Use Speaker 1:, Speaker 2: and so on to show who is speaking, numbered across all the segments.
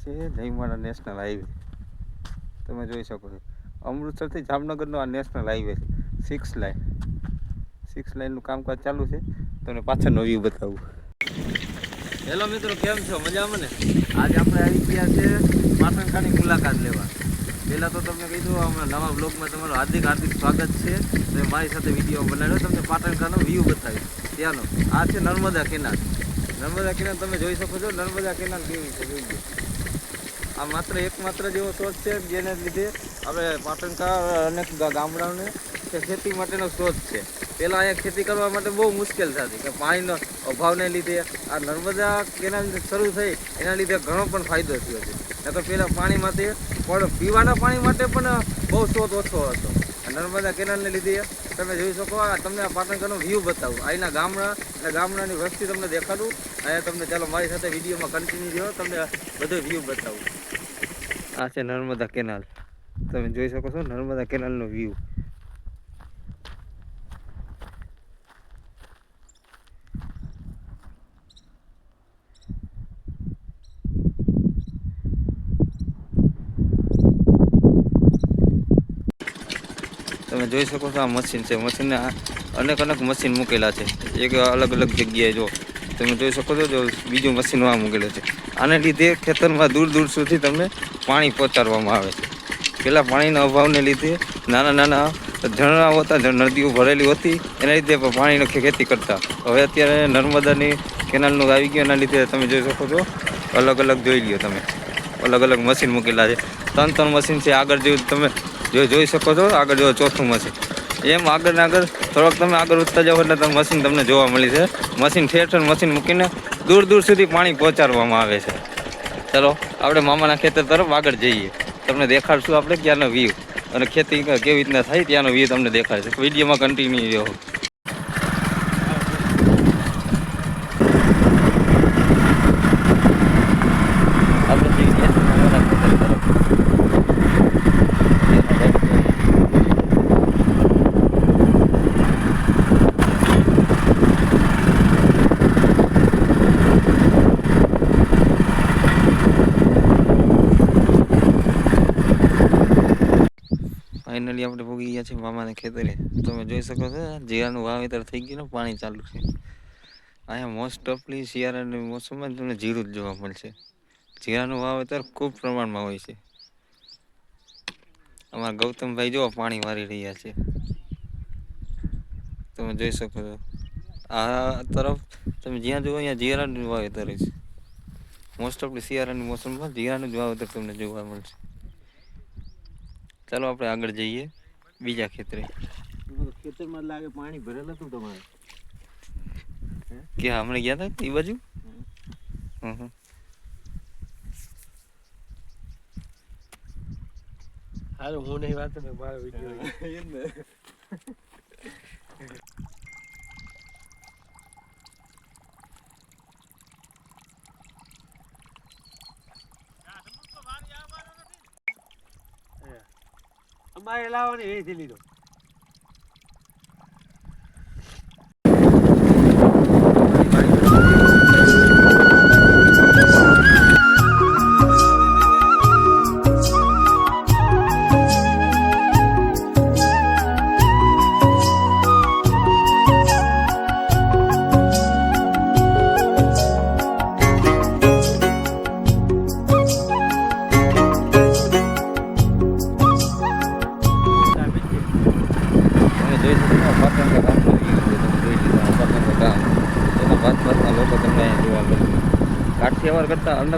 Speaker 1: છે જયમાળા national highway. તમે જોઈ શકો છો અમૃતસરથી જામનગરનો આ નેશનલ હાઈવે છે. 6 લાઇનનું કામકાજ ચાલુ છે. તમને પાછળનો વ્યૂ બતાવું. હેલો મિત્રો, કેમ છો? મજામાં ને? આજે આપણે આવી ગયા છે પાટણકાની મુલાકાત લેવા. પહેલાં તો તમને કીધું હમણાં નવા બ્લોગમાં તમારું હાર્દિક સ્વાગત છે. તમે મારી સાથે વિડીયો બનાવ્યો, તમને પાટણકાનો વ્યૂ બતાવ્યો ત્યાંનો. આ છે નર્મદા કેનાલ. નર્મદા કેનાલ તમે જોઈ શકો છો. નર્મદા કેનાલ કેવી છે જોઈ લો. આ માત્ર એકમાત્ર જેવો સ્ત્રોત છે જેને લીધે આપણે પાટણકા અનેક ગામડાઓને ખેતી માટેનો સ્ત્રોત છે. પહેલાં અહીંયા ખેતી કરવા માટે બહુ મુશ્કેલ થતી કે પાણીનો અભાવને લીધે. આ નર્મદા કેનાલ શરૂ થઈ એના લીધે ઘણો પણ ફાયદો થયો છે. ન તો પહેલાં પાણી માટે પણ પીવાના પાણી માટે પણ બહુ સ્ત્રોત ઓછો હતો. નર્મદા કેનાલને લીધે તમે જોઈ શકો. તમને આ પાટણકાનો વ્યૂ બતાવું. અહીંના ગામડા અને ગામડાની વસ્તી તમને દેખાડું. અહીંયા તમને ચાલો મારી સાથે વિડીયોમાં કન્ટિન્યુ રહ્યો, તમને બધો વ્યૂ બતાવું. આ છે નર્મદા કેનાલ. તમે જોઈ શકો છો નર્મદા કેનાલનો વ્યૂ. તમે જોઈ શકો છો આ મશીન છે. મશીનને અનેક મશીન મૂકેલા છે એક અલગ અલગ જગ્યાએ. જો તમે જોઈ શકો છો, જો બીજું મશીન આ મૂકેલું છે. આને લીધે ખેતરમાં દૂર દૂર સુધી તમને પાણી પહોંચાડવામાં આવે છે. પહેલાં પાણીના અભાવને લીધે નાના નાના ઝરણા હતા, નદીઓ ભરેલી હતી, એના લીધે પાણીનો ખેતી કરતા. હવે અત્યારે નર્મદાની કેનાલનું આવી ગયું, એના લીધે તમે જોઈ શકો છો અલગ અલગ જોઈ લ્યો. તમે અલગ અલગ મશીન મૂકેલા છે. 3 મશીન છે. આગળ જેવું તમે જોઈ શકો છો. આગળ જો ચોથું મશીન. એમ આગળ ને આગળ થોડોક તમે આગળ વધતા જાઓ એટલે તમે મશીન તમને જોવા મળી છે. મશીન ઠેર મશીન મૂકીને દૂર દૂર સુધી પાણી પહોંચાડવામાં આવે છે. ચાલો આપણે મામાના ખેતર તરફ આગળ જઈએ. તમને દેખાડશું આપણે ત્યાંનો વ્યૂ અને ખેતી કેવી રીતના થાય ત્યાંનો વ્યૂ તમને દેખાડશે. વિડીયોમાં કન્ટિન્યુ રહ્યો. ફાઇનલી આપણે પહોંચી ગયા છીએ મામાના ખેતરે. તમે જોઈ શકો છો જીરાનું વાવેતર થઈ ગયું ને પાણી ચાલુ છે. અહીંયા મોસ્ટ ઓફલી શિયાળાની મોસમમાં તમને જીરું જ જોવા મળશે. જીરાનું વાવેતર ખૂબ પ્રમાણમાં હોય છે. અમારા ગૌતમભાઈ જો પાણી વારી રહ્યા છે. તમે જોઈ શકો છો આ તરફ તમે જ્યાં જુઓ અહીંયા જીરાનું વાવેતર છે. મોસ્ટ ઓફલી શિયાળાની મોસમમાં જીરાનું જ વાવેતર તમને જોવા મળશે. ચાલો આપણે આગળ જઈએ બીજા ખેતરે.
Speaker 2: ખેતરમાં લાગે પાણી ભરેલું હતું તમારે
Speaker 1: ક્યાં હમણાં ગયા હતા એ બાજુ?
Speaker 2: હાલો હું નહીં વાત ને મારો વિડીયો અમારે લાવવાની એથી લીધો.
Speaker 1: કાઠિયાવાડ કરતાં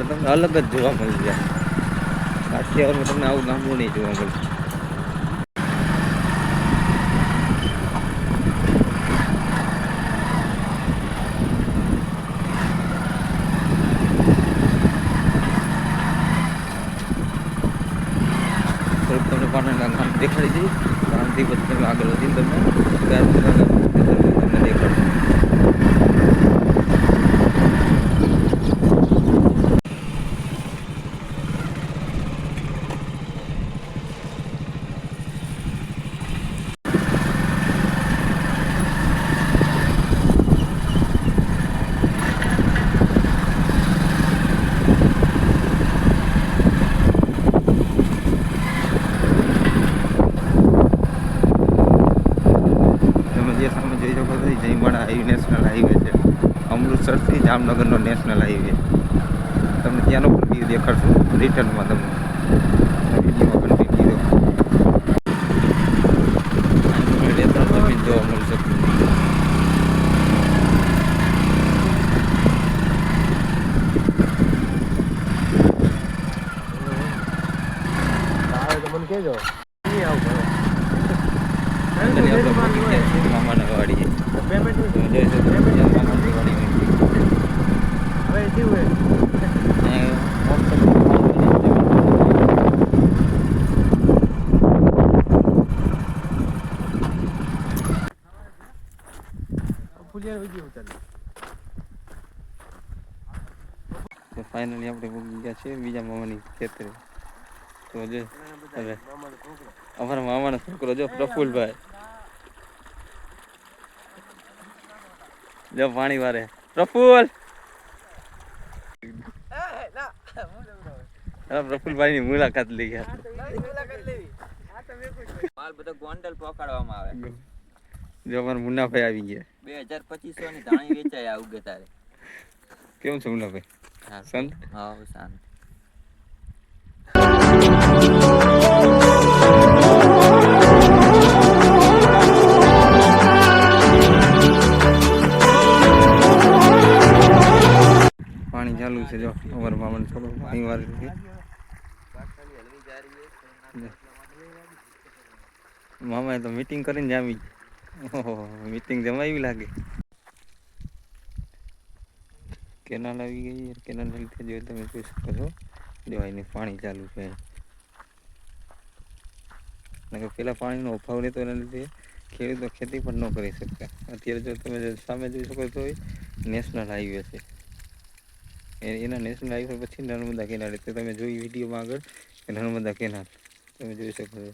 Speaker 1: તમને અલગ જ જોવા મળી જાય. કાઠિયાવાડમાં તમને આવું ગામડું નહીં જોવા મળે. થોડુંક તમને પાટણના ગામ દેખાડી દઈએ. ગામથી પછી તમે આગળ વધીને તમને દેખાડશે. જોઈ શકો છો જયમાણા હાઈવે નેશનલ હાઈવે છે, અમૃતસરથી જામનગરનો નેશનલ હાઈવે. તમને ત્યાંનો પણ વ્યૂ દેખાડશું રિટર્નમાં તમને વિડીયોમાં કન્ટિન્યુ રેતળ જમીન જોવા મળશે.
Speaker 2: આવે તો મને કહેજો. નહીં આવું
Speaker 1: આપણે પહોંચી ગયા છીએ મામાના વાડીએ.
Speaker 2: પેમેન્ટ
Speaker 1: તમે જોઈ શકો છો ત્યાં મામાની વાડી
Speaker 2: હવે જીવે ફૂલિયા વિડીયો ઉતાર.
Speaker 1: તો ફાઇનલી આપણે પહોંચી ગયા છીએ બીજા મામાની ખેતરે. તો જો હવે અમારા મામાનો છોકરો જો પ્રફુલભાઈ જો પાણી વારે. પ્રફુલ પ્રફુલભાઈ ની મુલાકાત લઈ ગયા.
Speaker 3: માલ બધો ગોંડલ પકડવામાં આવે.
Speaker 1: જો અમારા મુન્નાભાઈ આવી ગયા.
Speaker 3: 2200 ની ધાણી વેચાય આ ઉગે તારે.
Speaker 1: કેમ છે મુન્નાભાઈ?
Speaker 3: હા
Speaker 1: સંત
Speaker 3: હા શાંત.
Speaker 1: પાણી ચાલુ છે જો અમારા મામાનો છોકરો પાણી વારે છે. મામાએ તો મીટિંગ કરીને જામી. ઓહો મીટિંગ જમાવી લાગે. કેનાલ આવી ગઈ. કેનાલ લીધે જો તમે જોઈ શકો છો જો અહીંને પાણી ચાલુ છે. પેલા પાણીનો અભાવ રહેતો એના લીધે ખેડૂતો ખેતી પણ ન કરી શકતા. અત્યારે જો તમે સામે જોઈ શકો છો નેશનલ હાઈવે છે. એના નેશનલ હાઈવે પછી નર્મદા કેનાલ. તો તમે જોઈ વિડીયોમાં આગળ નર્મદા કેનાલ તમે જોઈ શકો છો.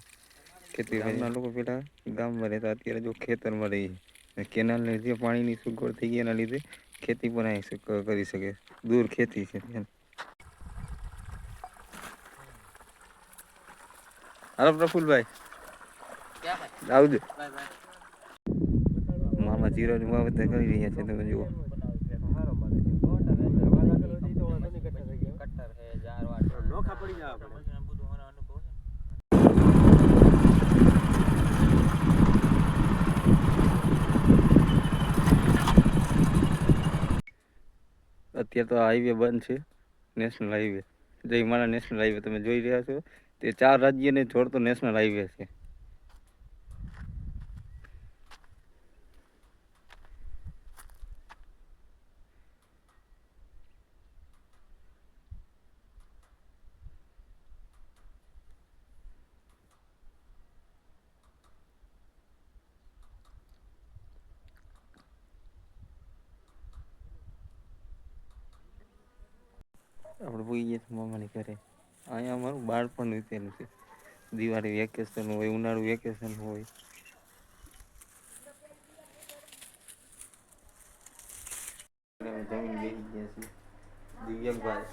Speaker 1: ખેતી ગામના લોકો પેલા ગામમાં રહેતા અત્યારે જો ખેતરમાં રહી. કેનાલને જે પાણીની સગવડ થઈ ગઈ એના લીધે ખેતી પણ અહીં કરી શકે. દૂર ખેતી છે. હાલો પ્રફુલભાઈ આવજો. મામા જીરાની વાવતર કરી રહ્યા છે તમે જુઓ.
Speaker 2: નોખા પડી જાવ આપણે.
Speaker 1: અત્યારે તો હાઈવે બંધ છે. નેશનલ હાઈવે જયમાણા નેશનલ હાઈવે તમે જોઈ રહ્યા છો. તે 4 રાજ્યને જોડતો નેશનલ હાઈવે છે. આપણે પૂરી ગયા છીએ મામાની ઘરે. અહીંયા અમારું બાળપણ વીતેલું છે. દિવાળી વેકેશન હોય, ઉનાળુ વેકેશન હોય. જમીન બેસી ગયા છીએ. દિવ્યકભાઈ